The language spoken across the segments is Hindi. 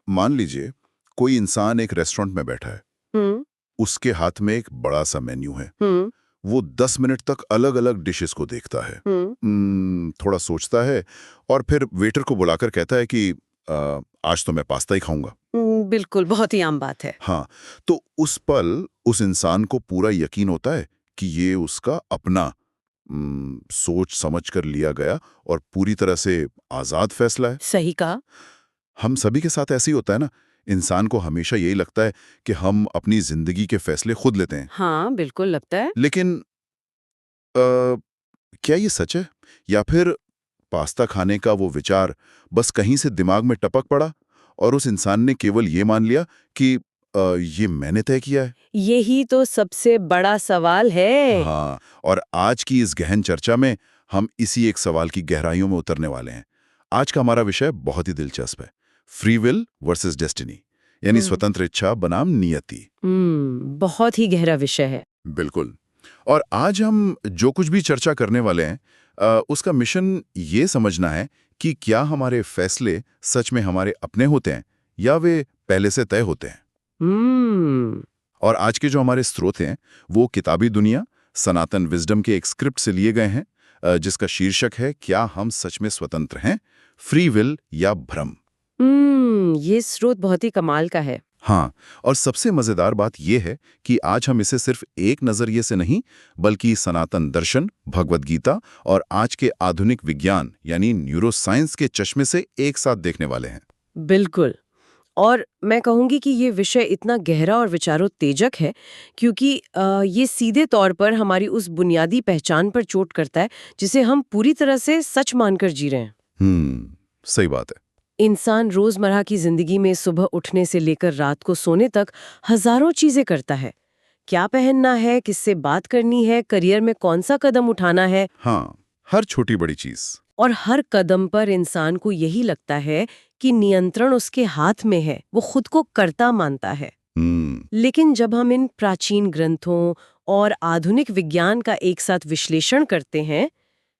मान लीजिए कोई इंसान एक रेस्टोरेंट में बैठा है, हम्म। उसके हाथ में एक बड़ा सा मेन्यू है। हम्म। वो 10 मिनट तक अलग अलग डिशेस को देखता है, हम्म। थोड़ा सोचता है और फिर वेटर को बुलाकर कहता है कि आज तो मैं पास्ता ही खाऊंगा। बिल्कुल, बहुत ही आम बात है। हाँ, तो उस पल उस इंसान को पूरा यकीन होता है कि ये उसका अपना सोच समझ कर लिया गया और पूरी तरह से आज़ाद फैसला है। सही कहा। हम सभी के साथ ऐसे ही होता है ना। इंसान को हमेशा यही लगता है कि हम अपनी जिंदगी के फैसले खुद लेते हैं। हाँ, बिल्कुल लगता है। लेकिन क्या ये सच है, या फिर पास्ता खाने का वो विचार बस कहीं से दिमाग में टपक पड़ा और उस इंसान ने केवल ये मान लिया कि ये मैंने तय किया है। यही तो सबसे बड़ा सवाल है। हाँ, और आज की इस गहन चर्चा में हम इसी एक सवाल की गहराइयों में उतरने वाले हैं। आज का हमारा विषय बहुत ही दिलचस्प है। फ्री विल वर्सेस डेस्टिनी, यानी हम्म। स्वतंत्र इच्छा बनाम नियति। बहुत ही गहरा विषय है। बिल्कुल। और आज हम जो कुछ भी चर्चा करने वाले हैं, उसका मिशन ये समझना है कि क्या हमारे फैसले सच में हमारे अपने होते हैं या वे पहले से तय होते हैं। हम्म। और आज के जो हमारे स्रोत हैं वो किताबी दुनिया, सनातन विजडम के एक स्क्रिप्ट से लिए गए हैं, जिसका शीर्षक है क्या हम सच में स्वतंत्र हैं, फ्री विल या भ्रम। ये स्रोत बहुत ही कमाल का है। हाँ, और सबसे मजेदार बात यह है कि आज हम इसे सिर्फ एक नजरिए से नहीं, बल्कि सनातन दर्शन, भगवद गीता और आज के आधुनिक विज्ञान यानी न्यूरोसाइंस के चश्मे से एक साथ देखने वाले हैं। बिल्कुल। और मैं कहूँगी कि ये विषय इतना गहरा और विचारोत्तेजक है क्योंकि ये सीधे तौर पर हमारी उस बुनियादी पहचान पर चोट करता है जिसे हम पूरी तरह से सच मानकर जी रहे हैं। सही बात है। इंसान रोजमर्रा की जिंदगी में सुबह उठने से लेकर रात को सोने तक हजारों चीजें करता है। क्या पहनना है, किससे बात करनी है, करियर में कौन सा कदम उठाना है। हाँ, हर छोटी बड़ी चीज। और हर कदम पर इंसान को यही लगता है कि नियंत्रण उसके हाथ में है, वो खुद को कर्ता मानता है। हम्म लेकिन जब हम इन प्राचीन ग्रंथों और आधुनिक विज्ञान का एक साथ विश्लेषण करते हैं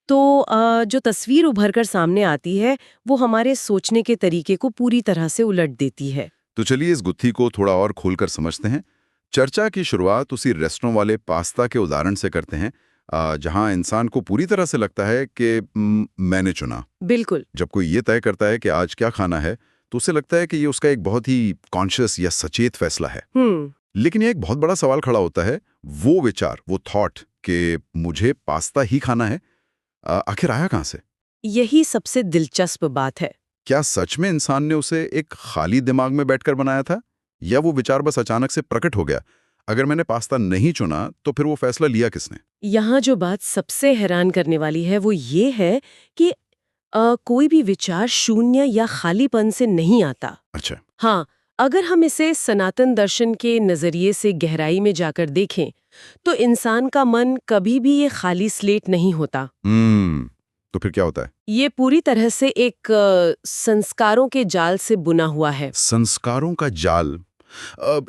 तो जो तस्वीर उभर कर सामने आती है वो हमारे सोचने के तरीके को पूरी तरह से उलट देती है। तो चलिए इस गुत्थी को थोड़ा और खोलकर समझते हैं। चर्चा की शुरुआत उसी रेस्टोरेंट वाले पास्ता के उदाहरण से करते हैं, जहां इंसान को पूरी तरह से लगता है कि मैंने चुना। बिल्कुल। जब कोई ये तय करता है कि आज क्या खाना है, तो उसे लगता है कि ये उसका एक बहुत ही कॉन्शियस या सचेत फैसला है। हम्म। लेकिन ये एक बहुत बड़ा सवाल खड़ा होता है, वो विचार, वो थॉट कि मुझे पास्ता ही खाना है, आखिर आया कहाँ से? यही सबसे दिलचस्प बात है। क्या सच में इंसान ने उसे एक खाली दिमाग में बैठकर बनाया था, या वो विचार बस अचानक से प्रकट हो गया? अगर मैंने पास्ता नहीं चुना तो फिर वो फैसला लिया किसने? यहाँ जो बात सबसे हैरान करने वाली है वो ये है कि कोई भी विचार शून्य या खालीपन से नहीं आता। अच्छा। हाँ, अगर हम इसे सनातन दर्शन के नजरिए से गहराई में जाकर देखें तो इंसान का मन कभी भी ये खाली स्लेट नहीं होता। तो फिर क्या होता है? ये पूरी तरह से एक संस्कारों के जाल से बुना हुआ है। संस्कारों का जाल?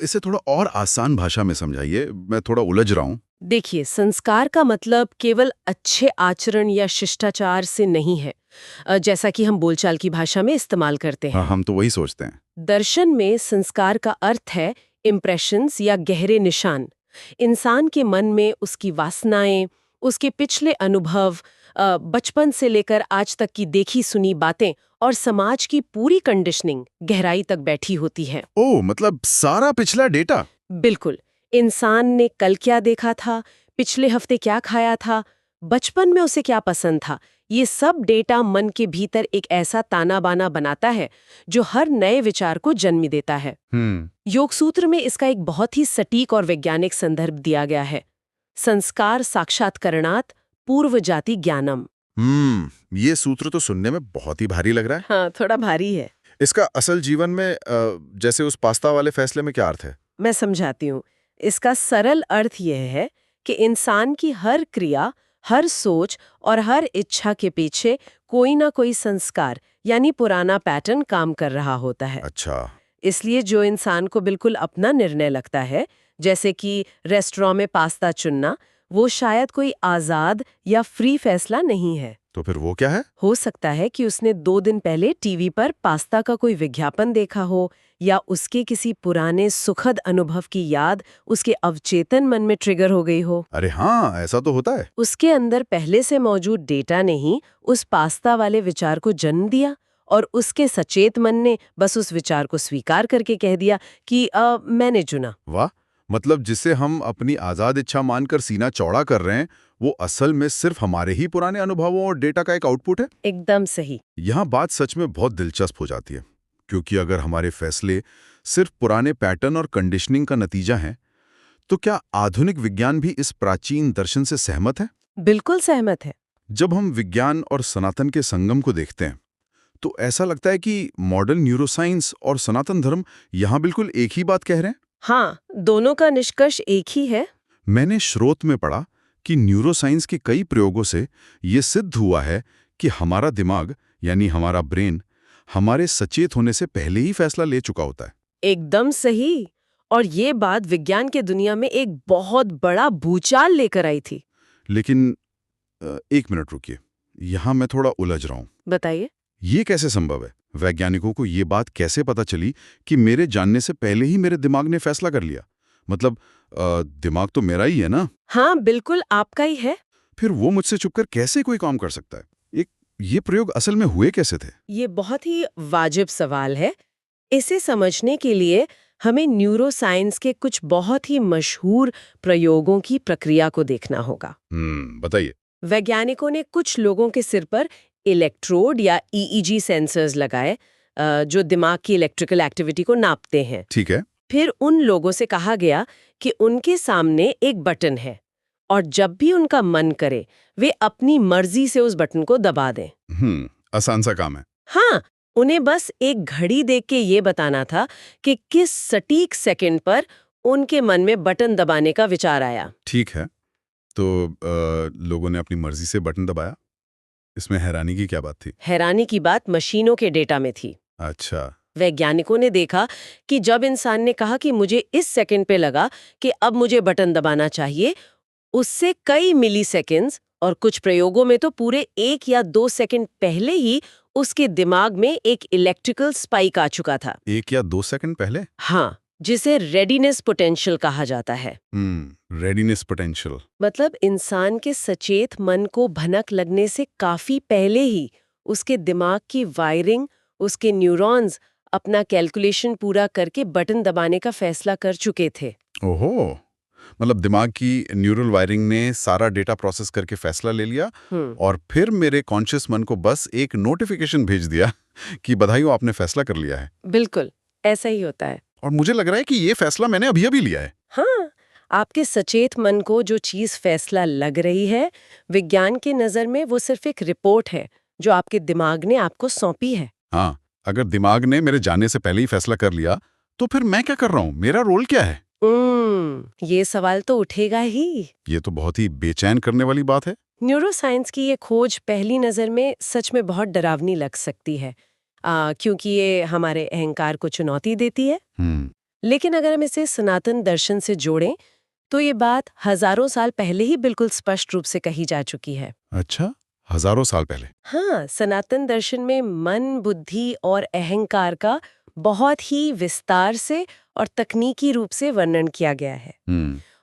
इसे थोड़ा और आसान भाषा में समझाइए, मैं थोड़ा उलझ रहा हूँ। देखिए, संस्कार का मतलब केवल अच्छे आचरण या शिष्टाचार से नहीं है, जैसा कि हम बोलचाल की भाषा में इस्तेमाल करते हाँ, हैं। हम तो वही सोचते हैं। दर्शन में संस्कार का अर्थ है इम्प्रेशंस या गहरे निशान। इंसान के मन में उसकी वासनाएं, उसके पिछले अनुभव, बचपन से लेकर आज तक की देखी सुनी बातें और समाज की पूरी कंडीशनिंग गहराई तक बैठी होती है। ओह, मतलब सारा पिछला डेटा। बिल्कुल। इंसान ने कल क्या देखा था, पिछले हफ्ते क्या खाया था, बचपन में उसे क्या पसंद था, ये सब डेटा मन के भीतर एक ऐसा ताना बाना बनाता है जो हर नए विचार को जन्म देता है। योग सूत्र में इसका एक बहुत ही सटीक और वैज्ञानिक संदर्भ दिया गया है। संस्कार साक्षात्करणात् पूर्व जाति ज्ञानम। ये सूत्र तो सुनने में बहुत ही भारी लग रहा है। हाँ, थोड़ा भारी है। इसका असल जीवन में, जैसे उस पास्ता वाले फैसले में क्या अर्थ है? मैं समझाती हूँ। इसका सरल अर्थ यह है कि इंसान की हर क्रिया, हर सोच और हर इच्छा के पीछे कोई ना कोई संस्कार यानी पुराना पैटर्न काम कर रहा होता है। अच्छा। इसलिए जो इंसान को बिल्कुल अपना निर्णय लगता है, जैसे कि रेस्टोरेंट में पास्ता चुनना, वो शायद कोई आजाद या फ्री फैसला नहीं है। तो फिर वो क्या है? हो सकता है कि उसने 2 दिन पहले टीवी पर पास्ता का कोई विज्ञापन देखा हो, या उसके किसी पुराने सुखद अनुभव की याद उसके अवचेतन मन में ट्रिगर हो गई हो। अरे हाँ, ऐसा तो होता है। उसके अंदर पहले से मौजूद डेटा ने ही उस पास्ता वाले विचार को जन्म दिया, और उसके सचेत मन ने बस उस विचार को स्वीकार करके कह दिया कि मैंने चुना। वाह! मतलब जिसे हम अपनी आज़ाद इच्छा मानकर सीना चौड़ा कर रहे हैं, वो असल में सिर्फ हमारे ही पुराने अनुभवों और डेटा का एक आउटपुट है। एकदम सही। यहाँ बात सच में बहुत दिलचस्प हो जाती है, क्योंकि अगर हमारे फैसले सिर्फ पुराने पैटर्न और कंडीशनिंग का नतीजा हैं, तो क्या आधुनिक विज्ञान भी इस प्राचीन दर्शन से सहमत है? बिल्कुल सहमत है। जब हम विज्ञान और सनातन के संगम को देखते हैं, तो ऐसा लगता है कि मॉडर्न न्यूरोसाइंस और सनातन धर्म यहाँ बिल्कुल एक ही बात कह रहे हैं। हाँ, दोनों का निष्कर्ष एक ही है। मैंने स्रोत में पढ़ा कि न्यूरोसाइंस के कई प्रयोगों से ये सिद्ध हुआ है कि हमारा दिमाग यानी हमारा ब्रेन हमारे सचेत होने से पहले ही फैसला ले चुका होता है। एकदम सही। और ये बात विज्ञान के दुनिया में एक बहुत बड़ा भूचाल लेकर आई थी। लेकिन एक मिनट रुकिए, यहाँ मैं थोड़ा उलझ रहा हूँ। बताइए। ये कैसे संभव है? वैज्ञानिकों को ये बात कैसे पता चली कि मेरे जानने से पहले ही मेरे दिमाग ने फैसला कर लिया? मतलब दिमाग तो मेरा ही है ना? हाँ, बिल्कुल आपका ही है। फिर वो मुझसे छुपकर कैसे कोई काम कर सकता है? ये प्रयोग असल में हुए कैसे थे? ये बहुत ही वाजिब सवाल है। इसे समझने के लिए हमें न्यूरोसाइंस के कुछ बहुत ही मशहूर प्रयोगों की प्रक्रिया को देखना होगा। बताइए। वैज्ञानिकों ने कुछ लोगों के सिर पर इलेक्ट्रोड या ईईजी सेंसर्स लगाए, जो दिमाग की इलेक्ट्रिकल एक्टिविटी को नापते हैं। ठीक है। फिर उन लोगों से कहा गया कि उनके सामने एक बटन है, और जब भी उनका मन करे वे अपनी मर्जी से उस बटन को दबा दें। आसान सा काम है। हाँ, उन्हें बस एक घड़ी देख के ये बताना था कि किस सटीक सेकंड पर उनके मन में बटन दबाने का विचार आया। ठीक है। तो लोगों ने अपनी मर्जी से बटन दबाया। इसमें हैरानी की क्या बात थी? हैरानी की बात मशीनों के डेटा में थी। अच्छा। वैज्ञानिकों ने देखा कि जब इंसान ने कहा कि मुझे इस सेकंड पे लगा कि अब मुझे बटन दबाना चाहिए, उससे कई मिलीसेकंड्स और कुछ प्रयोगों में तो पूरे 1 या 2 सेकंड पहले ही उसके दिमाग में एक इलेक्ट्रिकल स्पाइक आ चुका था। 1 या 2 सेकंड पहले? हाँ, जिसे रेडीनेस पोटेंशियल कहा जाता है। Readiness potential. मतलब इंसान के सचेत मन को भनक लगने से काफी पहले ही उसके दिमाग की वायरिंग, उसके न्यूरॉन्स अपना कैलकुलेशन पूरा करके बटन दबाने का फैसला कर चुके थे। ओहो, मतलब दिमाग की न्यूरल वायरिंग ने सारा डेटा प्रोसेस करके फैसला ले लिया और फिर मेरे कॉन्शियस मन को बस एक नोटिफिकेशन भेज दिया कि बधाई हो, आपने फैसला कर लिया है। बिल्कुल, ऐसा ही होता है। और मुझे लग रहा है कि ये फैसला मैंने अभी-अभी लिया है। हाँ, आपके सचेत मन को जो चीज फैसला लग रही है, विज्ञान के नजर में वो सिर्फ एक रिपोर्ट है जो आपके दिमाग ने आपको सौंपी है। हाँ, अगर दिमाग ने मेरे जाने से पहले ही फैसला कर लिया, तो फिर मैं क्या कर रहा हूँ? मेरा रोल क्या है? ये सवाल तो उठेगा ही। ये तो बहुत ही बेचैन करने वाली बात है। न्यूरोसाइंस की ये खोज पहली नज़र में सच में बहुत डरावनी लग सकती है, क्योंकि ये हमारे अहंकार को चुनौती देती है। लेकिन अगर हम इसे सनातन दर्शन से जोड़ें, तो ये बात हजारों साल पहले ही बिल्कुल स्पष्ट रूप से कही जा चुकी है। अच्छा, हजारों साल पहले? हाँ, सनातन दर्शन में मन, बुद्धि और अहंकार का बहुत ही विस्तार से और तकनीकी रूप से वर्णन किया गया है।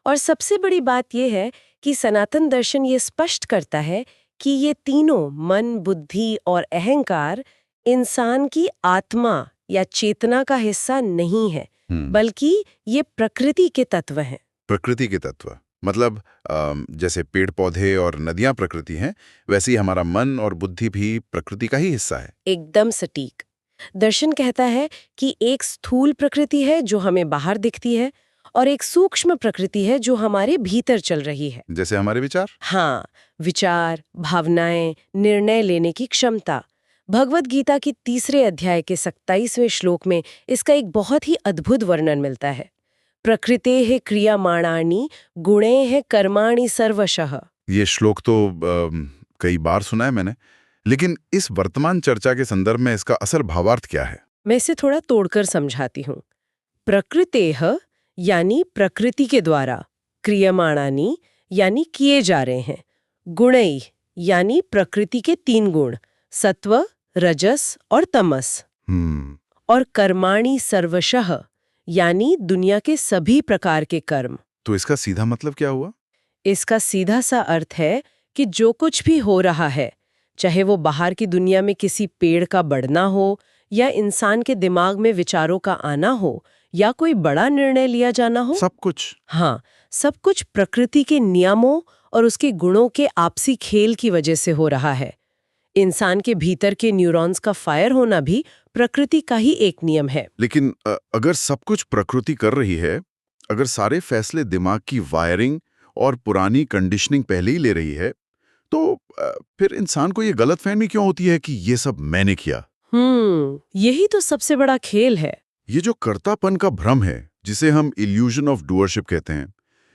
और सबसे बड़ी बात यह है कि सनातन दर्शन ये स्पष्ट करता है कि ये तीनों मन, बुद्धि और अहंकार इंसान की आत्मा या चेतना का हिस्सा नहीं है, बल्कि ये प्रकृति के तत्व हैं। प्रकृति के तत्व मतलब जैसे पेड़ पौधे और नदियां प्रकृति हैं, वैसे ही हमारा मन और बुद्धि भी प्रकृति का ही हिस्सा है। एकदम सटीक। दर्शन कहता है कि एक स्थूल प्रकृति है जो हमें बाहर दिखती है, और एक सूक्ष्म प्रकृति है जो हमारे भीतर चल रही है। जैसे हमारे विचार? हाँ, विचार, भावनाएं, निर्णय लेने की क्षमता। भगवद गीता की 3 अध्याय के 27वें श्लोक में इसका एक बहुत ही अद्भुत वर्णन मिलता है। प्रकृतेः क्रियमाणानि गुणैः कर्माणि सर्वशः। ये श्लोक तो कई बार सुना है मैंने, लेकिन इस वर्तमान चर्चा के संदर्भ में इसका असल भावार्थ क्या है? मैं इसे थोड़ा तोड़कर समझाती हूँ। प्रकृतेः यानी प्रकृति के द्वारा, क्रियमाणानि यानी किए जा रहे हैं, गुणैः यानी प्रकृति के 3 गुण, सत्व, रजस और तमस। और कर्माणि सर्वशः, यानी दुनिया के सभी प्रकार के कर्म। तो इसका सीधा मतलब क्या हुआ? इसका सीधा सा अर्थ है कि जो कुछ भी हो रहा है, चाहे वो बाहर की दुनिया में किसी पेड़ का बढ़ना हो, या इंसान के दिमाग में विचारों का आना हो, या कोई बड़ा निर्णय लिया जाना हो, सब कुछ? हाँ, सब कुछ प्रकृति के नियमों और उसके गुणों के आपसी खेल की वजह से हो रहा है। इंसान के भीतर के न्यूरॉन्स का फायर होना भी प्रकृति का ही एक नियम है। लेकिन अगर सब कुछ प्रकृति कर रही है, अगर सारे फैसले दिमाग की वायरिंग और पुरानी कंडीशनिंग पहले ही ले रही है, तो फिर इंसान को ये गलतफहमी क्यों होती है कि ये सब मैंने किया? यही तो सबसे बड़ा खेल है। ये जो कर्तापन का भ्रम है, जिसे हम इल्यूजन ऑफ डूअरशिप कहते हैं,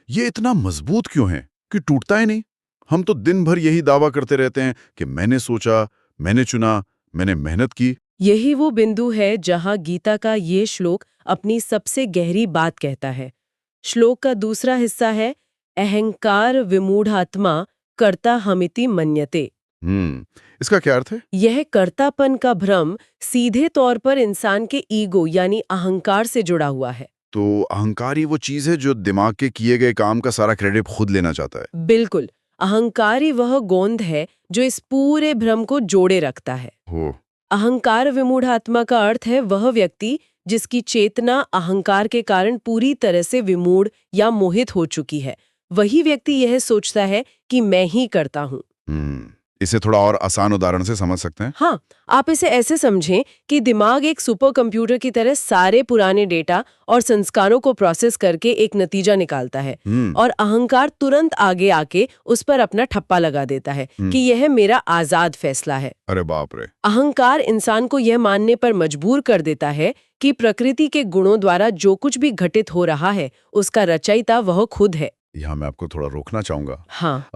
ये इतना मजबूत क्यों है कि टूटता ही नहीं? हम तो दिन भर यही दावा करते रहते हैं कि मैंने सोचा, मैंने चुना, मैंने मेहनत की। यही वो बिंदु है जहां गीता का ये श्लोक अपनी सबसे गहरी बात कहता है। श्लोक का दूसरा हिस्सा है, अहंकार विमूढ़ात्मा कर्ता हमिति मन्यते। इसका क्या अर्थ है? यह कर्तापन का भ्रम सीधे तौर पर इंसान के ईगो यानी अहंकार से जुड़ा हुआ है। तो अहंकार ही वो चीज है जो दिमाग के किए गए काम का सारा क्रेडिट खुद लेना चाहता है। बिल्कुल, अहंकार ही वह गोंद है जो इस पूरे भ्रम को जोड़े रखता है। अहंकार विमूढ़ात्मा का अर्थ है वह व्यक्ति जिसकी चेतना अहंकार के कारण पूरी तरह से विमूढ़ या मोहित हो चुकी है। वही व्यक्ति यह सोचता है कि मैं ही करता हूँ। इसे थोड़ा और आसान उदाहरण से समझ सकते हैं? हाँ, आप इसे ऐसे समझें कि दिमाग एक सुपर कंप्यूटर की तरह सारे पुराने डेटा और संस्कारों को प्रोसेस करके एक नतीजा निकालता है, और अहंकार तुरंत आगे आके उस पर अपना ठप्पा लगा देता है कि यह मेरा आजाद फैसला है। अरे बाप रे! अहंकार इंसान को यह मानने पर मजबूर कर देता है कि प्रकृति के गुणों द्वारा जो कुछ भी घटित हो रहा है, उसका रचयिता वह खुद है। यहाँ मैं आपको थोड़ा रोकना चाहूँगा। हाँ।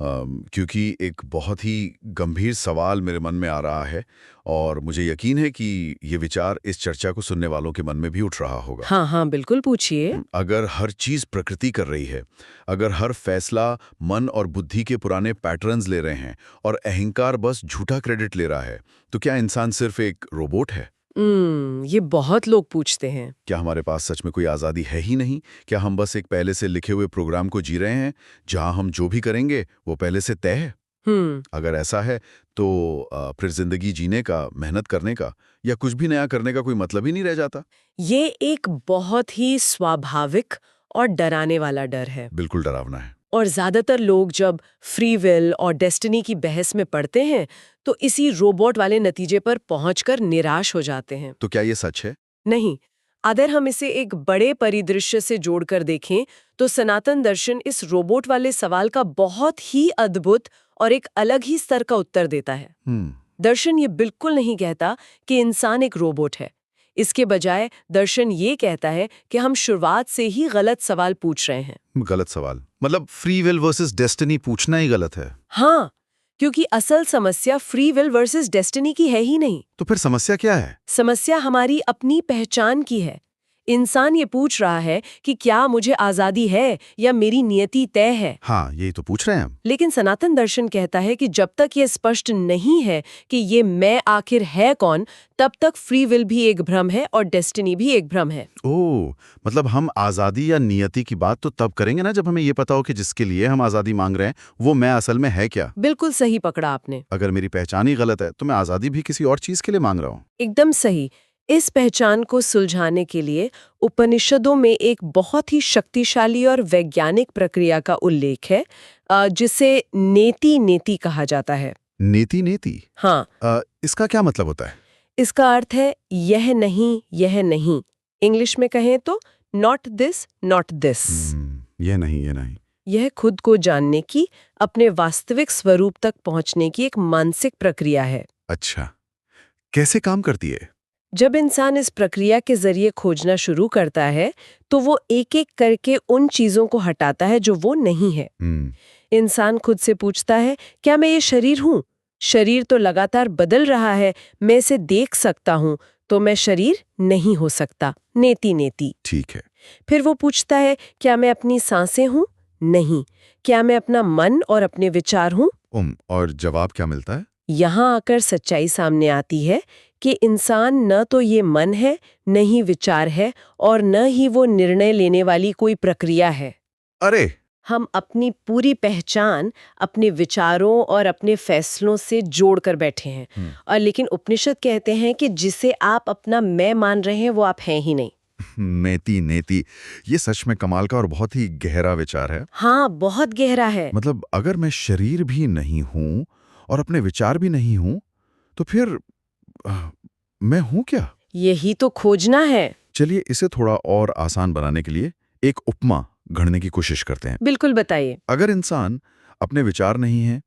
क्योंकि एक बहुत ही गंभीर सवाल मेरे मन में आ रहा है, और मुझे यकीन है कि ये विचार इस चर्चा को सुनने वालों के मन में भी उठ रहा होगा। हाँ, बिल्कुल पूछिए। अगर हर चीज प्रकृति कर रही है, अगर हर फैसला मन और बुद्धि के पुराने पैटर्न्स ले रहे हैं, और अहंकार बस झूठा क्रेडिट ले रहा है, तो क्या इंसान सिर्फ एक रोबोट है? ये बहुत लोग पूछते हैं। क्या हमारे पास सच में कोई आज़ादी है ही नहीं? क्या हम बस एक पहले से लिखे हुए प्रोग्राम को जी रहे हैं, जहां हम जो भी करेंगे वो पहले से तय है? अगर ऐसा है तो फिर जिंदगी जीने का, मेहनत करने का या कुछ भी नया करने का कोई मतलब ही नहीं रह जाता। ये एक बहुत ही स्वाभाविक और डराने वाला डर है। बिल्कुल डरावना है। और ज्यादातर लोग जब फ्री विल और डेस्टिनी की बहस में पड़ते हैं तो इसी रोबोट वाले नतीजे पर पहुंचकर निराश हो जाते हैं। तो क्या ये सच है? नहीं, अगर हम इसे एक बड़े परिदृश्य से जोड़कर देखें तो सनातन दर्शन इस रोबोट वाले सवाल का बहुत ही अद्भुत और एक अलग ही स्तर का उत्तर देता है। दर्शन ये बिल्कुल नहीं कहता कि इंसान एक रोबोट है। इसके बजाय दर्शन ये कहता है कि हम शुरुआत से ही गलत सवाल पूछ रहे हैं। गलत सवाल मतलब फ्री विल वर्सेस डेस्टिनी पूछना ही गलत है? हाँ, क्योंकि असल समस्या फ्री विल वर्सेस डेस्टिनी की है ही नहीं। तो फिर समस्या क्या है? समस्या हमारी अपनी पहचान की है। इंसान ये पूछ रहा है कि क्या मुझे आजादी है या मेरी नियति तय है। हाँ, यही तो पूछ रहे हैं हम। लेकिन सनातन दर्शन कहता है कि जब तक ये स्पष्ट नहीं है कि ये मैं आखिर है कौन, तब तक फ्री विल भी एक भ्रम है और डेस्टिनी भी एक भ्रम है। ओह, मतलब हम आज़ादी या नियति की बात तो तब करेंगे ना जब हमें ये पता हो कि जिसके लिए हम आज़ादी मांग रहे हैं वो मैं असल में है क्या। बिल्कुल सही पकड़ा आपने। अगर मेरी पहचान ही गलत है तो मैं आज़ादी भी किसी और चीज़ के लिए मांग रहा हूँ। एकदम सही। इस पहचान को सुलझाने के लिए उपनिषदों में एक बहुत ही शक्तिशाली और वैज्ञानिक प्रक्रिया का उल्लेख है, जिसे नेति नेति कहा जाता है। नेति नेति? हाँ। इसका क्या मतलब होता है? इसका अर्थ है यह नहीं, यह नहीं। इंग्लिश में कहें तो नॉट दिस, नॉट दिस। यह नहीं, यह नहीं। यह खुद को जानने की, अपने वास्तविक स्वरूप तक पहुंचने की एक मानसिक प्रक्रिया है। अच्छा, कैसे काम करती है? जब इंसान इस प्रक्रिया के जरिए खोजना शुरू करता है तो वो एक एक करके उन चीजों को हटाता है जो वो नहीं है। इंसान खुद से पूछता है, क्या मैं ये शरीर हूँ? शरीर तो लगातार बदल रहा है, मैं इसे देख सकता हूँ, तो मैं शरीर नहीं हो सकता। नेति नेति। ठीक है। फिर वो पूछता है, क्या मैं अपनी सांसें हूँ? नहीं। क्या मैं अपना मन और अपने विचार हूँ? और जवाब क्या मिलता है? यहाँ आकर सच्चाई सामने आती है कि इंसान न तो ये मन है, न ही विचार है, और न ही वो निर्णय लेने वाली कोई प्रक्रिया है। अरे हम अपनी पूरी पहचान अपने विचारों और अपने फैसलों से जोड़कर बैठे हैं। और लेकिन उपनिषद कहते हैं कि जिसे आप अपना मैं मान रहे हैं वो आप हैं ही नहीं। नेति नेति, ये सच में कमाल का और बहुत ही गहरा विचार है। हाँ, बहुत गहरा है। मतलब अगर मैं शरीर भी नहीं हूं और अपने विचार भी नहीं हूं, तो फिर मैं हूं क्या? यही तो खोजना है। चलिए इसे थोड़ा और आसान बनाने के लिए एक उपमा गढ़ने की कोशिश करते हैं। बिल्कुल, बताइए। अगर इंसान अपने विचार नहीं है,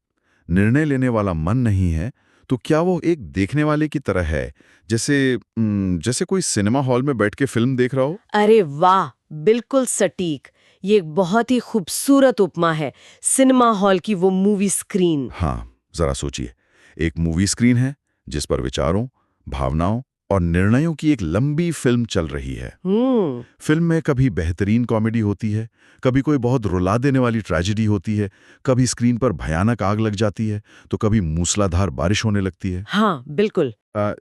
निर्णय लेने वाला मन नहीं है, तो क्या वो एक देखने वाले की तरह है, जैसे कोई सिनेमा हॉल में बैठ के फिल्म देख रहा हो? अरे वाह, बिल्कुल सटीक। ये एक बहुत ही खूबसूरत उपमा है, सिनेमा हॉल की वो मूवी स्क्रीन। हाँ, जरा सोचिए, एक मूवी स्क्रीन है जिस पर विचारों, भावनाओं और निर्णयों की एक लंबी फिल्म चल रही है। फिल्म में कभी बेहतरीन कॉमेडी होती है, कभी कोई बहुत रुला देने वाली ट्रेजेडी होती है, कभी स्क्रीन पर भयानक आग लग जाती है, तो कभी मूसलाधार बारिश होने लगती है। हाँ, बिल्कुल।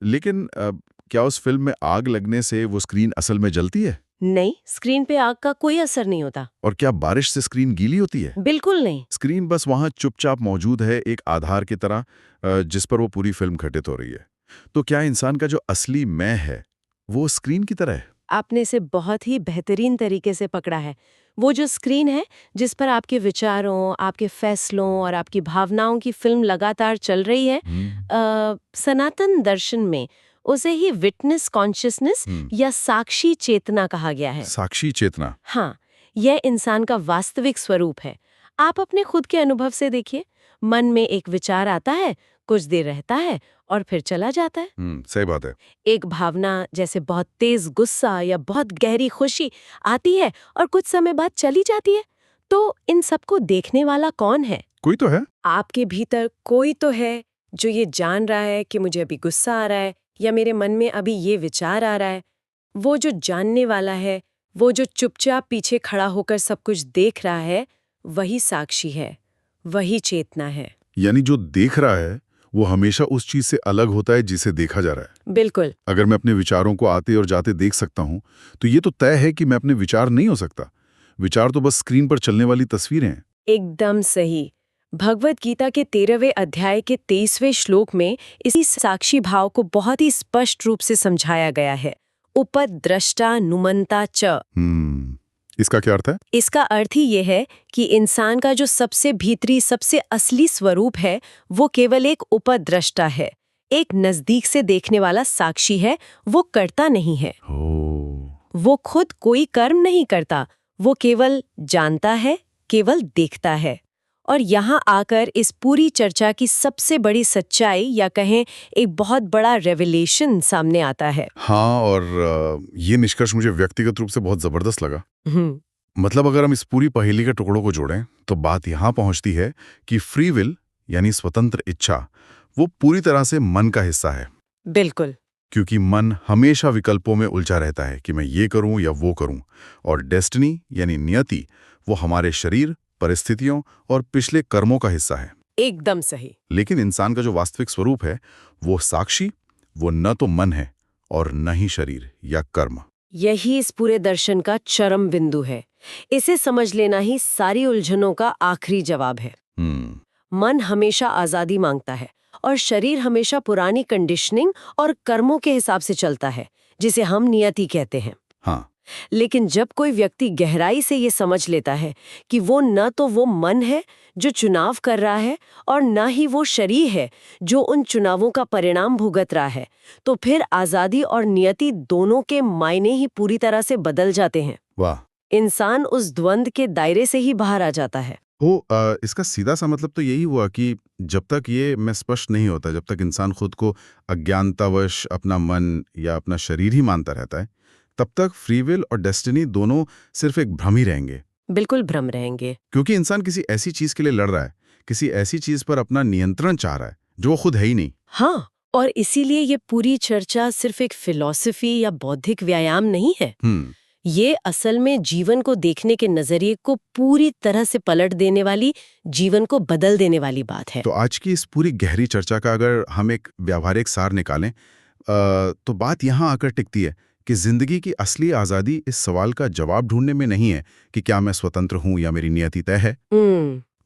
लेकिन क्या उस फिल्म में आग लगने से वो स्क्रीन असल में जलती है? नहीं, स्क्रीन पे आग का कोई असर नहीं होता। और क्या बारिश से स्क्रीन गीली होती है? बिल्कुल नहीं। स्क्रीन बस वहां चुपचाप मौजूद है, एक आधार की तरह, जिस पर वो पूरी फिल्म घटित हो रही है। तो क्या इंसान का जो असली मैं है वो स्क्रीन की तरह है? आपने इसे बहुत ही बेहतरीन तरीके से पकड़ा है। वो जो स्क्रीन है जिस पर आपके विचारों, आपके फैसलों और आपकी भावनाओं की फिल्म लगातार चल रही है, सनातन दर्शन में उसे ही विटनेस कॉन्शियसनेस या साक्षी चेतना कहा गया है। साक्षी चेतना? हाँ, यह इंसान का वास्तविक स्वरूप है। आप अपने खुद के अनुभव से देखिए, मन में एक विचार आता है, कुछ देर रहता है और फिर चला जाता है। सही बात है। एक भावना जैसे बहुत तेज गुस्सा या बहुत गहरी खुशी आती है और कुछ समय बाद चली जाती है। तो इन सबको देखने वाला कौन है? कोई तो है। आपके भीतर कोई तो है जो ये जान रहा है कि मुझे अभी गुस्सा आ रहा है या मेरे मन में अभी ये विचार आ रहा है। वो जो जानने वाला है, वो जो चुपचाप पीछे खड़ा होकर सब कुछ देख रहा है, वही साक्षी है, वही चेतना है। यानी जो देख रहा है वो हमेशा उस चीज से अलग होता है जिसे देखा जा रहा है। बिल्कुल। अगर मैं अपने विचारों को आते और जाते देख सकता हूं, तो ये तो तय है कि मैं अपने विचार नहीं हो सकता। विचार तो बस स्क्रीन पर चलने वाली तस्वीरें हैं। एकदम सही। भगवत गीता के 13वें अध्याय के 23वें श्लोक में इसी साक्षी भाव को बहुत ही स्पष्ट रूप से समझाया गया है। उपद्रष्टा नुमंता च। इसका क्या अर्थ है? इसका अर्थ ही ये है कि इंसान का जो सबसे भीतरी, सबसे असली स्वरूप है, वो केवल एक उपद्रष्टा है, एक नजदीक से देखने वाला साक्षी है। वो करता नहीं है। वो खुद कोई कर्म नहीं करता, वो केवल जानता है, केवल देखता है। और यहाँ आकर इस पूरी चर्चा की सबसे बड़ी सच्चाई या कहें एक बहुत बड़ा रेवलेशन सामने आता है। हाँ, और ये निष्कर्ष मुझे व्यक्तिगत रूप से बहुत जबरदस्त लगा। मतलब अगर हम इस पूरी पहेली के टुकड़ों को जोड़ें तो बात यहाँ पहुँचती है कि फ्री विल यानी स्वतंत्र इच्छा वो पूरी तरह से मन का हिस्सा है। बिल्कुल। क्योंकि मन हमेशा विकल्पों में उलझा रहता है कि मैं ये करूं या वो करूं, और डेस्टिनी यानी नियति वो हमारे शरीर, परिस्थितियों और पिछले कर्मों का हिस्सा है। एकदम सही। लेकिन इंसान का जो वास्तविक स्वरूप है वो साक्षी, वो न तो मन है और न ही शरीर या कर्म। यही इस पूरे दर्शन का चरम बिंदु है। इसे समझ लेना ही सारी उलझनों का आखिरी जवाब है। मन हमेशा आजादी मांगता है और शरीर हमेशा पुरानी कंडीशनिंग और कर्मों के हिसाब से चलता है, जिसे हम नियति कहते हैं। हाँ। लेकिन जब कोई व्यक्ति गहराई से ये समझ लेता है कि वो न तो वो मन है जो चुनाव कर रहा है और न ही वो शरीर है जो उन चुनावों का परिणाम भुगत रहा है, तो फिर आजादी और नियति दोनों के मायने ही पूरी तरह से बदल जाते हैं। वाह। इंसान उस द्वंद के दायरे से ही बाहर आ जाता है। इसका सीधा सा मतलब तो यही हुआ कि जब तक ये मैं स्पष्ट नहीं होता, जब तक इंसान खुद को अज्ञानतावश अपना मन या अपना शरीर ही मानता रहता है, तब तक फ्री विल और डेस्टिनी दोनों सिर्फ एक भ्रम ही रहेंगे। बिल्कुल भ्रम रहेंगे। क्योंकि इंसान किसी ऐसी चीज के लिए लड़ रहा है, किसी ऐसी चीज पर अपना नियंत्रण चाह रहा है जो वो खुद है ही नहीं। हाँ, और इसीलिए ये पूरी चर्चा सिर्फ एक फिलॉसफी या बौद्धिक व्यायाम नहीं है। ये असल में जीवन को देखने के नजरिए को पूरी तरह से पलट देने वाली, जीवन को बदल देने वाली बात है। तो आज की इस पूरी गहरी चर्चा का अगर हम एक व्यावहारिक सार निकालें तो बात यहाँ आकर टिकती है कि जिंदगी की असली आज़ादी इस सवाल का जवाब ढूंढने में नहीं है कि क्या मैं स्वतंत्र हूँ या मेरी नियति तय है,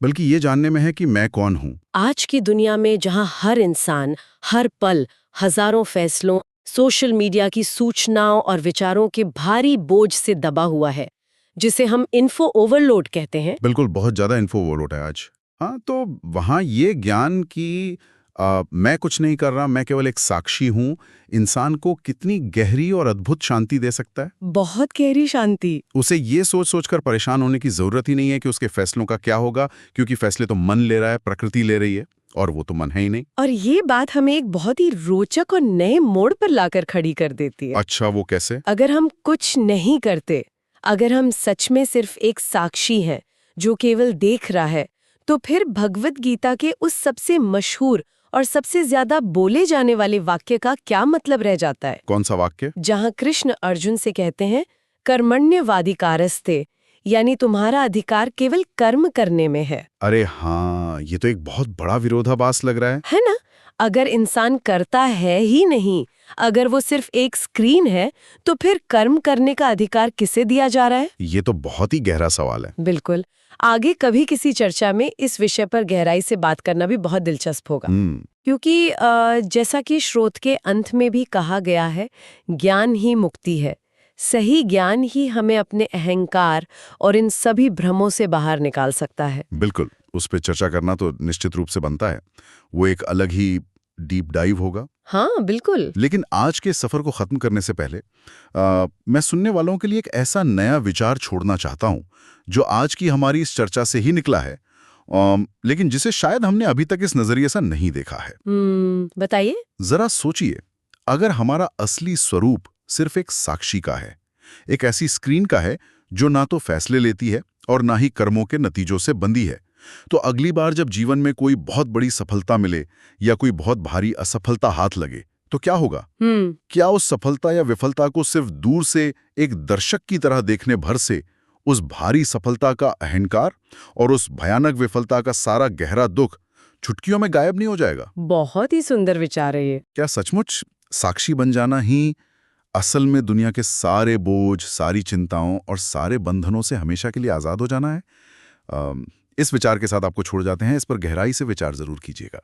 बल्कि ये जानने में है कि मैं कौन हूँ। आज की दुनिया में जहां हर इंसान हर पल हजारों फैसलों, सोशल मीडिया की सूचनाओं और विचारों के भारी बोझ से दबा हुआ है, जिसे हम इन्फो ओवरलोड कहते हैं। बिल्कुल, बहुत ज़्यादा इन्फो ओवरलोड है आज। हाँ, तो वहाँ ये ज्ञान कि मैं कुछ नहीं कर रहा, मैं केवल एक साक्षी हूँ, इंसान को कितनी गहरी और अद्भुत शांति दे सकता है। बहुत गहरी शांति। उसे ये सोच सोचकर परेशान होने की जरूरत ही नहीं है कि उसके फैसलों का क्या होगा, क्योंकि फैसले तो मन ले रहा है, प्रकृति ले रही है, और वो तो मन है ही नहीं। और ये बात हमें एक बहुत ही रोचक और नए मोड़ पर लाकर खड़ी कर देती है। अच्छा, वो कैसे? अगर हम कुछ नहीं करते, अगर हम सच में सिर्फ एक साक्षी हैं जो केवल देख रहा है, तो फिर भगवत गीता के उस सबसे मशहूर और सबसे ज्यादा बोले जाने वाले वाक्य का क्या मतलब रह जाता है? कौन सा वाक्य? जहां कृष्ण अर्जुन से कहते हैं, कर्मण्यवाधिकारस्ते, यानी तुम्हारा अधिकार केवल कर्म करने में है। अरे हाँ, ये तो एक बहुत बड़ा विरोधाभास लग रहा है ना? अगर इंसान करता है ही नहीं, अगर वो सिर्फ एक स्क्रीन है, तो फिर कर्म करने का अधिकार किसे दिया जा रहा है? ये तो बहुत ही गहरा सवाल है। बिल्कुल। आगे कभी किसी चर्चा में इस विषय पर गहराई से बात करना भी बहुत दिलचस्प होगा, क्योंकि जैसा कि स्रोत के अंत में भी कहा गया है, ज्ञान ही मुक्ति है। सही ज्ञान ही हमें अपने अहंकार और इन सभी भ्रमों से बाहर निकाल सकता है। बिल्कुल, उस पर चर्चा करना तो निश्चित रूप से बनता है। वो एक अलग ही डीप डाइव होगा। हाँ, बिल्कुल। लेकिन आज के सफर को खत्म करने से पहले मैं सुनने वालों के लिए एक ऐसा नया विचार छोड़ना चाहता हूं जो आज की हमारी इस चर्चा से ही निकला है, लेकिन जिसे शायद हमने अभी तक इस नजरिए से नहीं देखा है। बताइए। जरा सोचिए, अगर हमारा असली स्वरूप सिर्फ एक साक्षी का है, एक ऐसी स्क्रीन का है जो ना तो फैसले लेती है और ना ही कर्मों के नतीजों से बंधी है, तो अगली बार जब जीवन में कोई बहुत बड़ी सफलता मिले या कोई बहुत भारी असफलता हाथ लगे, तो क्या होगा? क्या उस सफलता या विफलता को सिर्फ दूर से एक दर्शक की तरह देखने भर से उस भारी सफलता का अहंकार और उस भयानक विफलता का सारा गहरा दुख चुटकियों में गायब नहीं हो जाएगा? बहुत ही सुंदर विचार है ये। क्या सचमुच साक्षी बन जाना ही असल में दुनिया के सारे बोझ, सारी चिंताओं और सारे बंधनों से हमेशा के लिए आजाद हो जाना है? इस विचार के साथ आपको छोड़ जाते हैं। इस पर गहराई से विचार जरूर कीजिएगा।